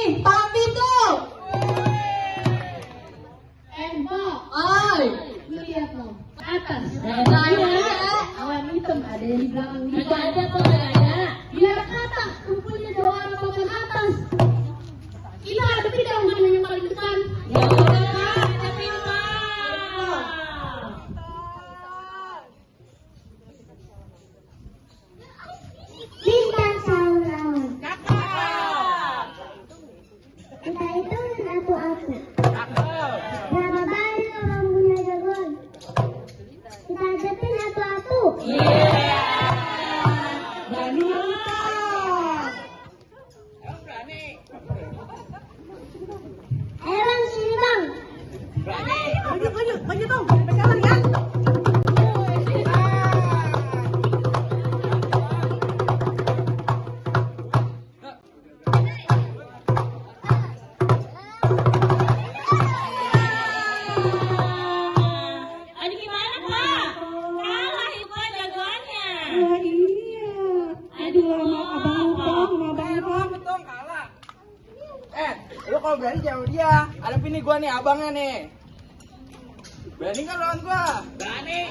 nih, tapi tuh. Mbak, Oi. lu lihat loh, ke atas. Nah, Awan hitam ada yang di belakang kita. Nggak ada tuh, nggak ada. Biar ke atas, kumpulnya doa orang papan atas. Kita hadapin yang mana yang paling depan. Ya udah, tapi Bintang sahur. Kita hitungin atu-atu. Berapa banyak orang punya jagoan? Kita hadapin atu-atu. Berani. Ayo bang, sini bang. Maju dong, pegangan ya. Aduh gimana Pak? Kalah itu Pak jagoannya. Wah iya. Aduh, sama abang Pong. Betul kalah. Lu kalau berani jangan dia. Hadapin nih gua nih abangnya nih. Berani kan lawan gua? Berani.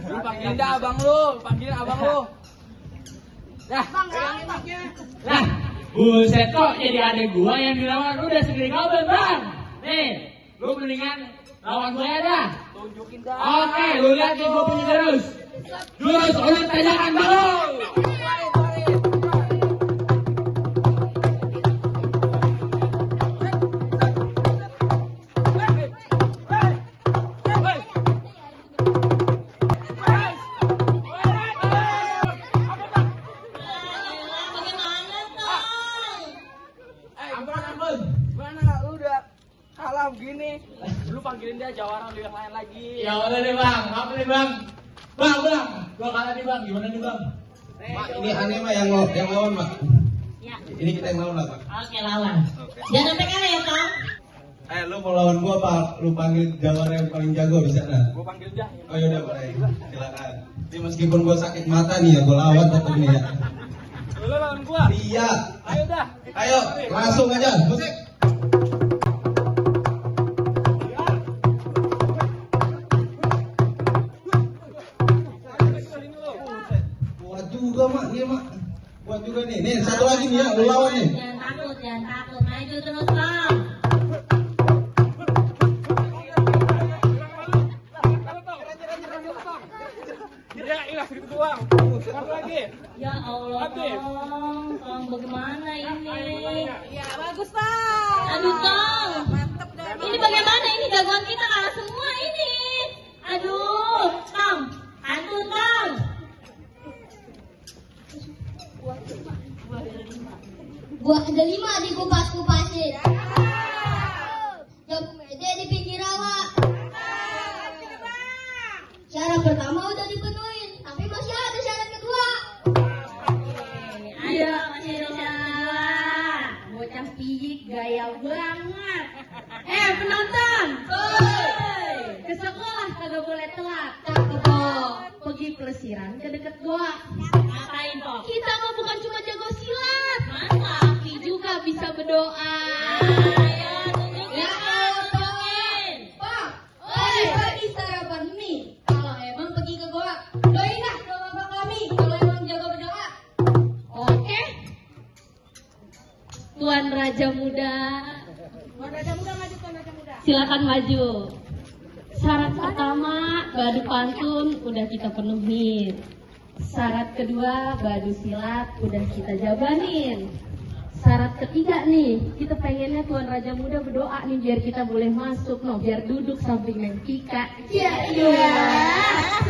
Lu panggilin dah abang lu, panggilin abang lu. Dah, pegangin mic-nya. Lah, buset kok jadi adek gua yang dilawan. Lu udah segede kobel bang. Nih, lu mendingan lawan gue dah. Tunjukin dah. Oke, lu lihat nih gua punya jurus. Jurus ulet tanjakan baru. Ampun. Mana lu udah kalah begini? Lu panggilin dia jawara lu yang lain lagi. Ya udah deh bang, apa nih bang? Bang, gua kalah nih bang, gimana nih bang? Mak, ini aneh mah yang lawan, Mak. Ya. Ini kita yang lawan lah, Pak. Oke lawan. Jangan sampai kalah ya Tom. Lu mau lawan gua apa? Lu panggil jawara yang paling jago di sana. Gua panggil dah. Oh yaudah, boleh. Silakan. Ini meskipun gua sakit mata nih ya, gua lawan tetap nih ya. Lu lawan gua. Iya. Ayo dah. Ayo, langsung aja. Musik. Kuat juga, Mak. Dia, Mak. Kuat juga nih. Nih, satu lagi nih ya, lu lawan nih. Jangan takut, maju terus Tom. Ya, ilah gitu doang. Satu lagi. Ya Allah, Tom, bagaimana ini? Ya bagus Tom. Aduh, Tom. Ini bagaimana ini jagoan kita kalah semua ini. Aduh, Tom. Hantu, Tom. Buah ada 5 dikupas-kupasin. Jamu mede di pinggir rawa. Syarat pertama udah dipenuhin, tapi masih ada syarat kedua. Ayo, masih ada usaha. Bocah pijik gaya banget. Penonton. Ke sekolah kagak boleh telat. Cakep kok. Pergi pelesiran ke deket goa. Ngapain kok? Kita mah bukan cuma jago silat. Tapi juga bisa berdoa. Ayo, tunjukin. Ya Allah, tunjukin. Pak, pagi sarapan mie. Kalau emang pergi ke goa, doainlah doa bapak kami. Kalau emang jago berdoa. Oke. Tuan Raja Muda. Tuan Raja Muda maju, Tuan Raja Muda. Silakan maju. Syarat pertama, badu pantun udah kita penuhin. Syarat kedua, badu silat udah kita jabanin. Syarat ketiga nih, kita pengennya Tuan Raja Muda berdoa nih biar kita boleh masuk, biar duduk samping Neng Tika. Iya.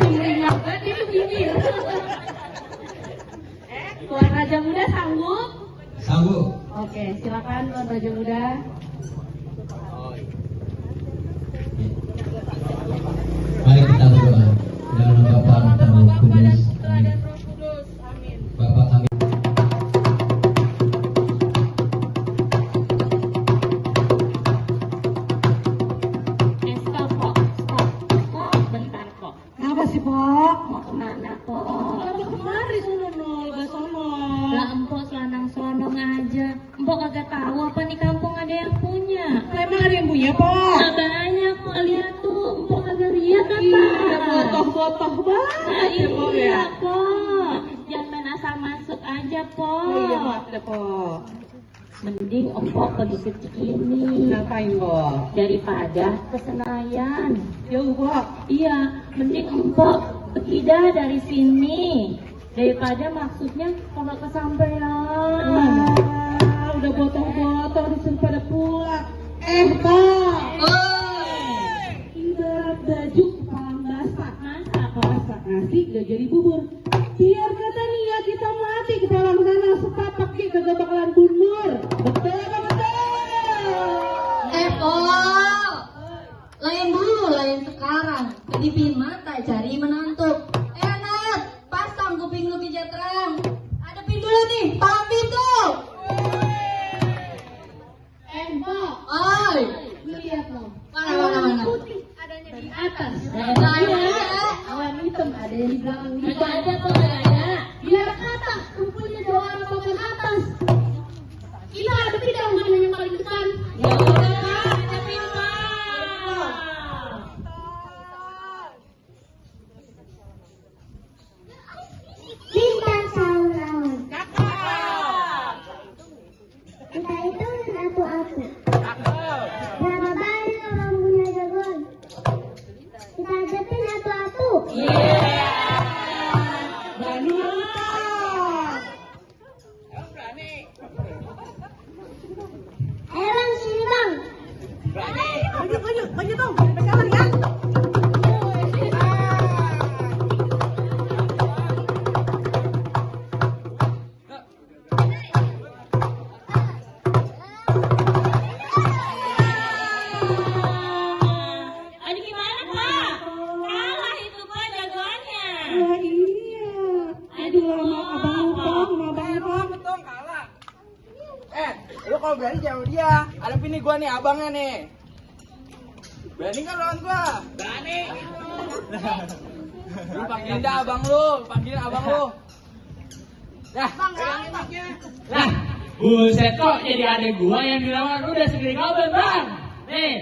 Sumringah banget itu bibir. Tuan Raja Muda sanggup? Sanggup. Oke, silakan Tuan Raja Muda. Mari kita berdoa. Dalam nama Bapa dan Roh Kudus. Amin. Bapak kami. Stop, bentar kok. Kenapa sih, Pak? Mau kemana kok? Kemari sono, Nol, sono. Lah empok selanang-selanang aja. botoh banget ya, Po, ya. Iya, Po. Jangan main asal masuk aja, Po. Oh iya, maaf deh, Po. Mending Empok pergi ke Cikini Ngapain, Po? daripada ke Senayan. Jauh, Po. Iya, mending Empok pergi dah dari sini daripada maksudnya kalau kesampean. Wah, udah botoh-botoh disuruh pada pulang. Pak. Ibarat baju kepala basah. Masak nasi gak jadi bubur. Biar kata nih ya kita mati kepala sana setapak ki kagak bakalan bundur. Betul apa betul? Po, layan dulu, layan sekarang. Kedipin mata, cari menantu. Enak, pasang kuping lu pijat terang. Hadapin dulu nih, papi tuh. Pak. Oi, Lihat loh. mana? Putih adanya di atas. Awan hitam ada di belakang. Nggak ada, Po, nggak ada. Biar kata kumpulnya doa papan atas. Kita hadapin dong mana yang paling depan. Ya udah, Kak, tapi Pak. Bintang sahur-sahur. Kita hitung satu-satu. Berapa banyak orang punya jagoan? Kita hadapin satu-satu. Berani mantap. Ayo bang, sini bang. Maju dong, pegangan ya. Aduh, gimana, Pak? Kalah itu, Pak, jagoannya. Wah iya. Aduh lama abang lupa sama abang lupa. Betul kalah. Lu kalau berani jangan dia. Hadapin nih gua nih abangnya nih. Berani kan lawan gua? Berani. Lu panggilin dah abang lu, panggilin abang lu. Dah, pegangin mic-nya. Lah, buset kok jadi adek gua yang dilawan lu udah segede kabel, Bang. Nih,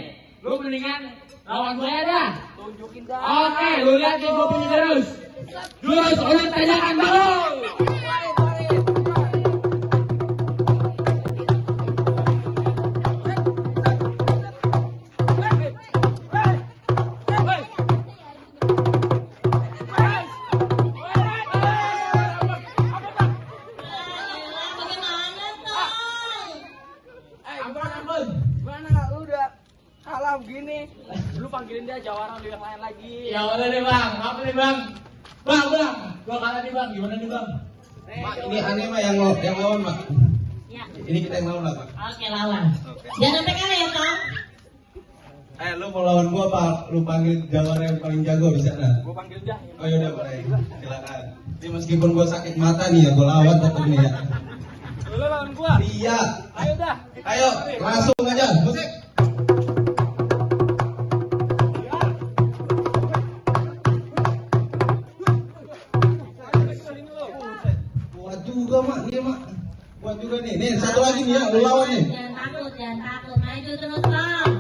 lu mendingan lawan gue dah. Tunjukin dah. Oke, lu lihat nih gua punya jurus. Jurus ulet tanjakan dulu. Bagaimana, Tong? Ampun. Mana lu udah kalah begini. Lu panggilin dia jawara lu yang lain lagi. Ya udah deh, Bang. Apa nih, Bang? Bang, gua kalah nih, Bang. Gimana nih, Bang? Mak, ini aneh mah yang lawan, Mak. Ya, Ini kita yang lawan lah, Pak. oke, lawan. Jangan sampai kalah ya, Tong. Lu mau lawan gua apa? Lu panggil jawara yang paling jago di sana. Gua panggil dah. Oh yaudah, boleh. Silakan. Ini meskipun gua sakit mata nih ya, gua lawan tetap nih ya. Lu lawan gua. Iya. Ayo dah. Ayo, langsung aja. Musik. Kuat juga, Mak. Iya, Mak. Kuat juga nih. Nih, satu lagi nih ya, lu lawan nih. Jangan takut. Maju terus, Tong.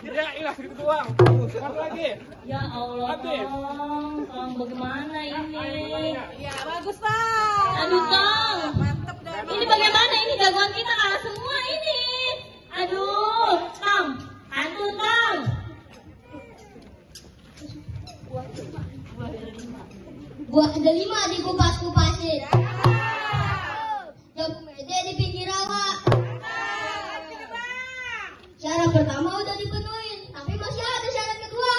Ya, ilah segitu doang. Satu lagi. Ya Allah, Tong, bagaimana ini? Ya bagus Pak. Aduh, Tong. Mantep dah. Ini bagaimana ini jagoan kita kalah semua ini. Aduh, Tong. Hantu, Tong. Gua ada 5 di kupas-kupasin. Jamu mede di pinggir rawa. Syarat pertama udah dipenuhin, tapi masih ada syarat kedua.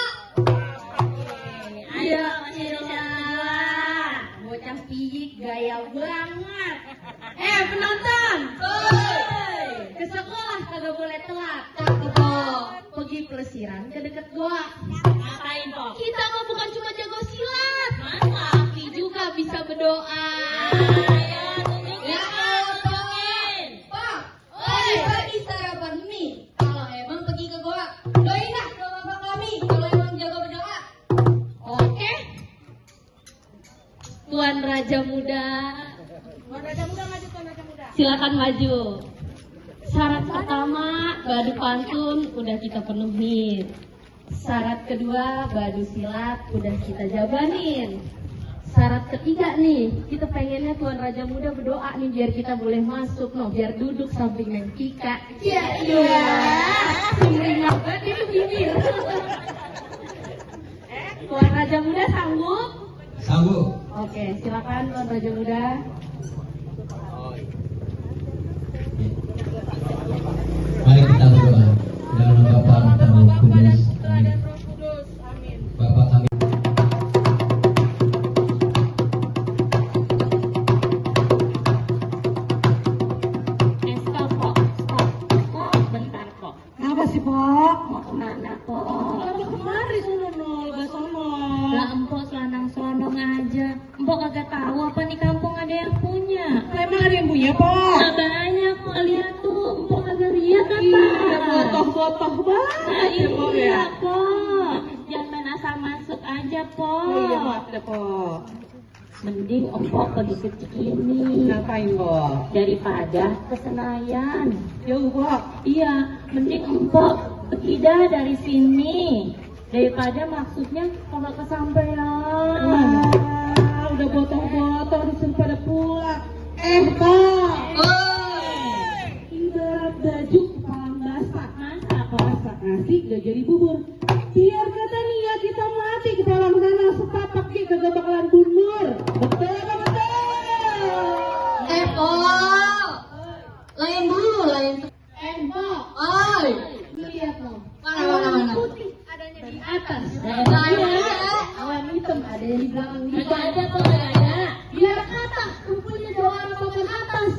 Ayo, masih ada syarat. Bocah piyik gaya banget. Penonton. Ke sekolah kagak boleh telat. Cakep, Po. Pergi pelesiran ke dekat goa. Ngapain, Po? Kita mah bukan cuma jago silat. Masa? Tapi juga bisa berdoa. Ayo, tunjukin, tunjukin. Pak, oi, pagi sarapan mie. Kalau emang pergi ke goa, doain dah doa bapak kami. Kalau emang jago berdoa. Oke. Tuan Raja Muda. Tuan Raja Muda maju, Tuan Raja Muda. Silakan maju. Syarat pertama, badu pantun udah kita penuhin. Syarat kedua, badu silat udah kita jabanin. Syarat ketiga nih, kita pengennya Tuan Raja Muda berdoa nih biar kita boleh masuk, biar duduk samping Neng Tika. Iya. Sumringah banget itu bibir. Tuan Raja Muda sanggup? Sanggup. Oke, silakan Tuan Raja Muda. Mari kita berdoa. Dalam nama Bapa dan Roh Kudus. Amin. Bapa kami. Stop, Pok. Stop. Bentar, Pok. Kenapa sih, Pok? Mau kemana, Pok? Kamu kemari sono, gak sono. Lah empok selandang-selandang aja. Empok kagak tahu apa nih kampung ada yang punya. Emang ada yang punya, Pok? Nah, banyak kok lihat tuh. Empok kagak lihat apa? Iya, botoh-botoh banget ya, Pok ya. Iya, Pok. Jangan main asal masuk aja, Pok. Oh iya, maaf deh, Pok. Mending empok pergi ke Cikini Ngapain, Pok? daripada ke Senayan. Jauh, Pok. Iya, mending empok pergi dah dari sini daripada maksudnya kalau kesampean. Wah, udah botoh-botoh disuruh pada pulang. Pok. Ibarat baju kepala basah. Masak nasi gak jadi bubur. Biar kata Nia kita mati ke dalam sana setapak kagak bakalan bunur. Betul apa betul? Pok. Lain dulu, lain. Empok, Oi. lihat loh. Mana? Putih adanya di atas. Ada. Awan hitam ada yang di belakang. Ada tuh ada. Biar atas, kumpulnya doang papan atas.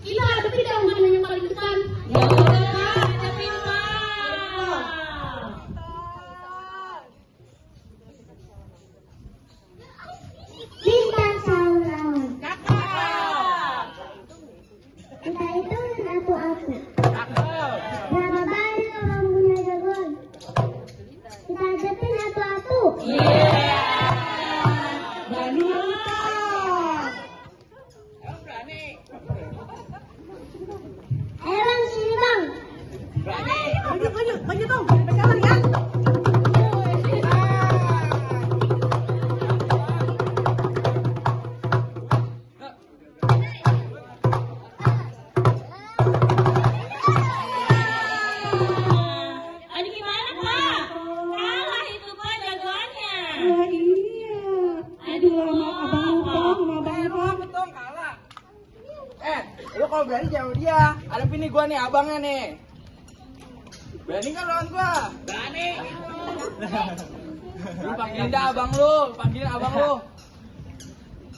Kita hadapin yang mana yang paling depan. Ya udah, hadapin Pak. Bintang saurawan. Kita hitung atu-atu. Berapa banyak orang punya jagoan? Kita hadapin atu-atu. Berani apa? Ayo bang, sini bang. Maju dong, pegangan ya. Aduh gimana Pak? Kalah itu Pak jagoannya. Wah iya. Aduh, sama abang Pong, sama abang Pong. Betul kalah. Lu kalau berani jangan dia. Hadapin nih gua nih abangnya nih. Berani kan lawan gua? Berani. Lu panggilin dah abang lu, panggilin abang lu.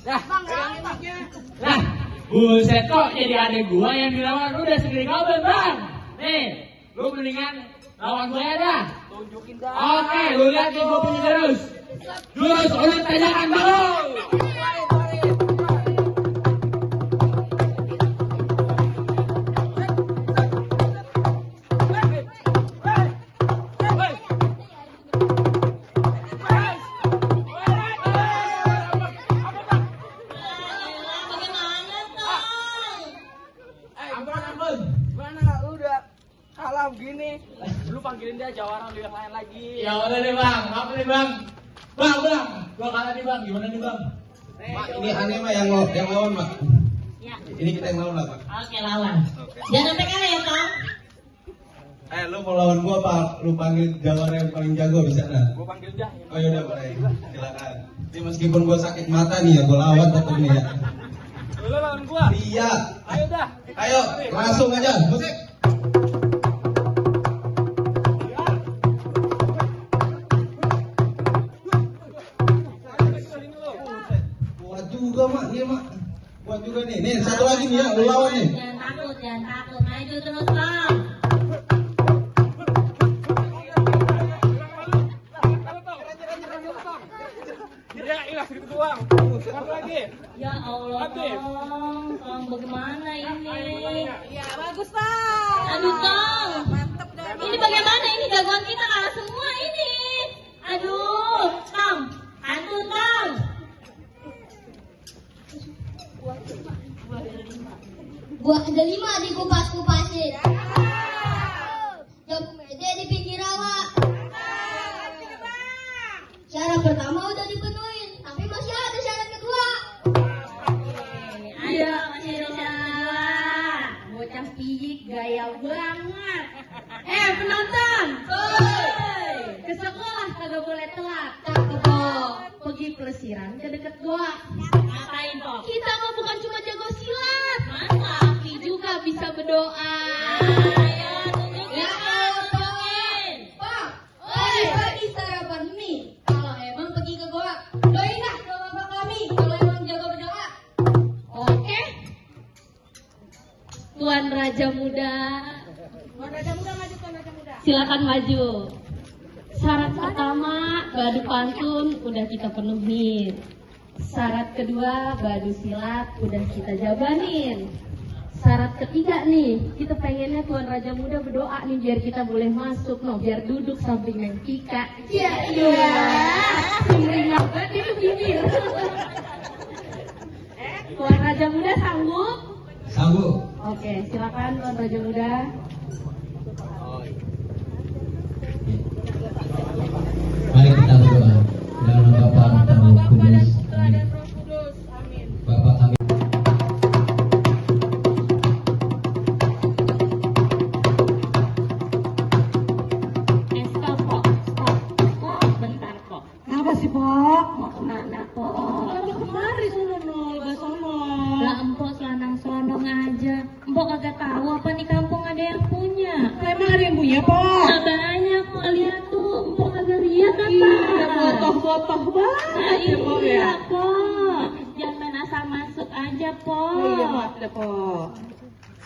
Dah, pegangin mic-nya. Lah, buset kok jadi adek gua yang dilawan. Lu udah segede goben, Bang. Nih, lu mendingan lawan gue dah. Tunjukin dah. Oke, lu lihat nih gua punya jurus. Jurus ulet tanjakan baru. Bagaimana Tong? Ampun. Gimana lu udah kalah begini? Lu panggilin dia jawara lu yang lain lagi. Ya udah deh Bang, apa nih Bang? Bang, gua kalah nih Bang, gimana nih Bang? Mak, ini aneh mah yang lawan, Mak. Ya, Ini kita yang lawan lah, Pak. oke lawan. Jangan sampai kalah ya Tong. Lu mau lawan gua apa? Lu panggil jawara yang paling jago bisa dah. Gua panggil dah. Oh yaudah, boleh. Silakan. Ini meskipun gua sakit mata nih ya, gua lawan tetap nih ya. Lu lawan gua. Iya. Ayo dah. Ayo, langsung aja. Musik. Kuat juga, Mak. Iya, Mak. Kuat juga nih. Nih, satu lagi nih ya, lu lawan nih. Jangan takut. Maju terus Tong. Ya, ilah segitu doang. Satu lagi. Ya Allah Habis. Tong bagaimana ini? Ya bagus Pak. Aduh Tong. Ini bagaimana ini jagoan kita kalah semua ini. Aduh, Tong. Aduh Tong. Gua ada 5 dikupas-kupasin. Jamu mede di pinggir rawa. Syarat pertama udah dipenuhin, tapi masih ada syarat kedua. Ayo, masih ada syarat. Bocah piyik gaya banget. Penonton. Ke sekolah kagak boleh telat. Cakep dong. Pergi pelesiran ke deket goa. Ngapain kok? Kita mah bukan cuma jago silat. Masa Aki juga bisa berdoa. Ayo, tunjukin. Pak, pagi sarapan mie. Kalau emang pergi ke goa, doain dah ke bapak kami. Kalau emang jago berdoa. Oke. Tuan Raja Muda. Silakan maju. Syarat pertama, badu pantun udah kita penuhin. Syarat kedua, badu silat udah kita jabanin. Syarat ketiga nih, kita pengennya Tuan Raja Muda berdoa nih biar kita boleh masuk, biar duduk samping Neng Tika. Iya. Sumringah banget itu bibir. Tuan Raja Muda sanggup? Sanggup. Oke, silakan Tuan Raja Muda. Mari kita berdoa dalam nama Bapa dan Roh Kudus. Amin. Bapak kami. Stop kok, stop. Oh, bentar kok. Apa sih, Pak? Mau kemana kok? Kamu kemari sono, gak sono. Lah empok selanang-selanang aja. Empok kagak tahu apa nih kampung ada yang punya. Emang ada yang punya, Pak? Nah, banyak kok lihat tuh. Empok kagak lihat apa? Iya, botoh-botoh banget Nah, ya, Pak ya. iya kok. Jangan main asal masuk aja kok. Oh iya, maaf deh, Pak.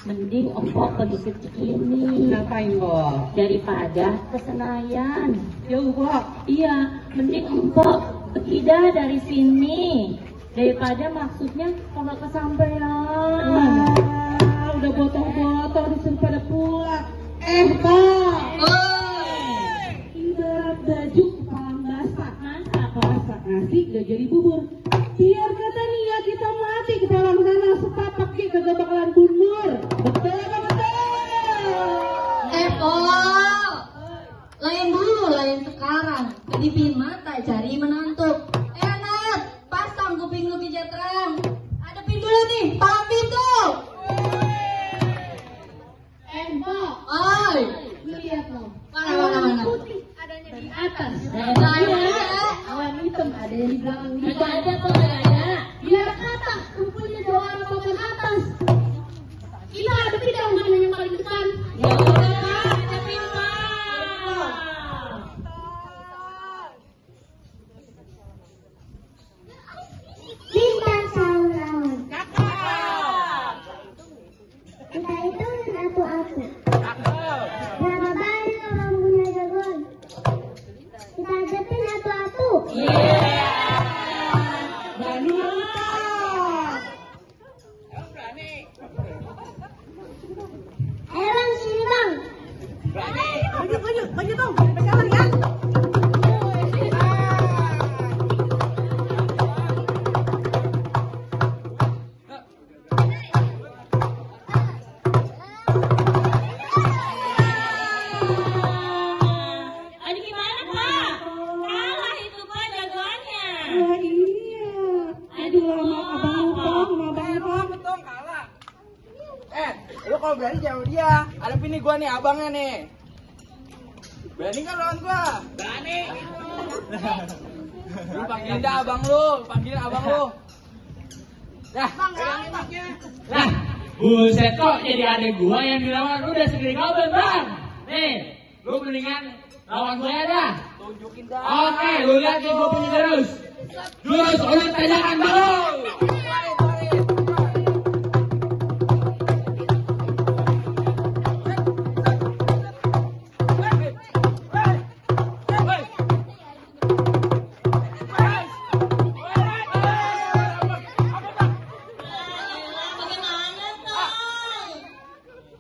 Mending empok pergi ke Cikini Ngapain, Pak? daripada ke Senayan. Jauh, Pak. Iya, mending empok pergi dah dari sini daripada maksudnya kalau kesampean. Wah, udah botoh-botoh disuruh pada pulang. Pak. Ibarat baju kepala basah. Masak nasi gak jadi bubur. Biar kata Nia kita mati kepala sana setapak kagak bakalan bundur. Betul apa betul? Pok. Lain dulu, lain sekarang. Kedipin mata, cari menantuk. Nat, pasang kuping lu pijat terang. Hadapin dulu nih, pamit tuh. Empok, Oi, lihat loh. mana? Putih adanya di atas. Ada. Awan hitam ada di belakang. Tidak ada kok, nggak ada. Biar kata, rupanya doa papan atas. Kita ada tidak mana yang paling depan. Ya udah, tapi Bintang sahur-sahur. Kita hitung satu-satu. Berapa banyak orang punya jagoan? Kita hadapi satu-satu. Berani mantap. Ayo bang, sini bang. Maju dong, pegangan kan? Aduh gimana Pak? Kalah itu Pak jagoannya. Wah iya. Aduh lama abang lupa. Betul kalah. Lu kalau berani jangan dia. Ada ini gua nih abangnya nih. Berani kan lawan gua? Berani. Lu panggilin dah abang lu, panggilin abang lu. Dah, Lah, buset kok jadi adek gua yang dilawan lu udah segede kabel bang. Nih, lu mendingan lawan gue dah. tunjukin dah. Oke, lu lihat nih gua punya terus. Jurus ulat tanjakan baru.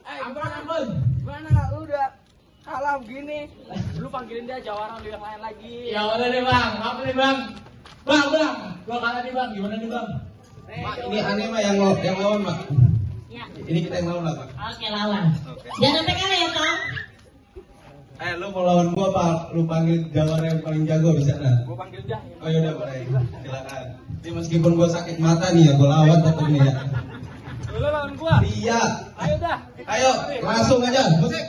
Ampun. Mana lu udah kalah begini. Lu panggilin dia jawara lu yang lain lagi. Ya udah deh bang, apa nih bang? Bang, gua kalah nih bang, gimana nih bang? Mak, ini aneh mah yang lawan mak. Ya Ini kita yang lawan lah, Pak. Oke, lawan. Jangan sampai kalah ya, Tom. Lu mau lawan gua apa? Lu panggil jawara yang paling jago di sana. Gua panggil Jah. Oh yaudah, boleh. Silakan. Ini meskipun gua sakit mata nih ya, gua lawan tetap nih ya. Lu lawan gua. Iya. Ayo dah. Ayo, langsung aja. Musik.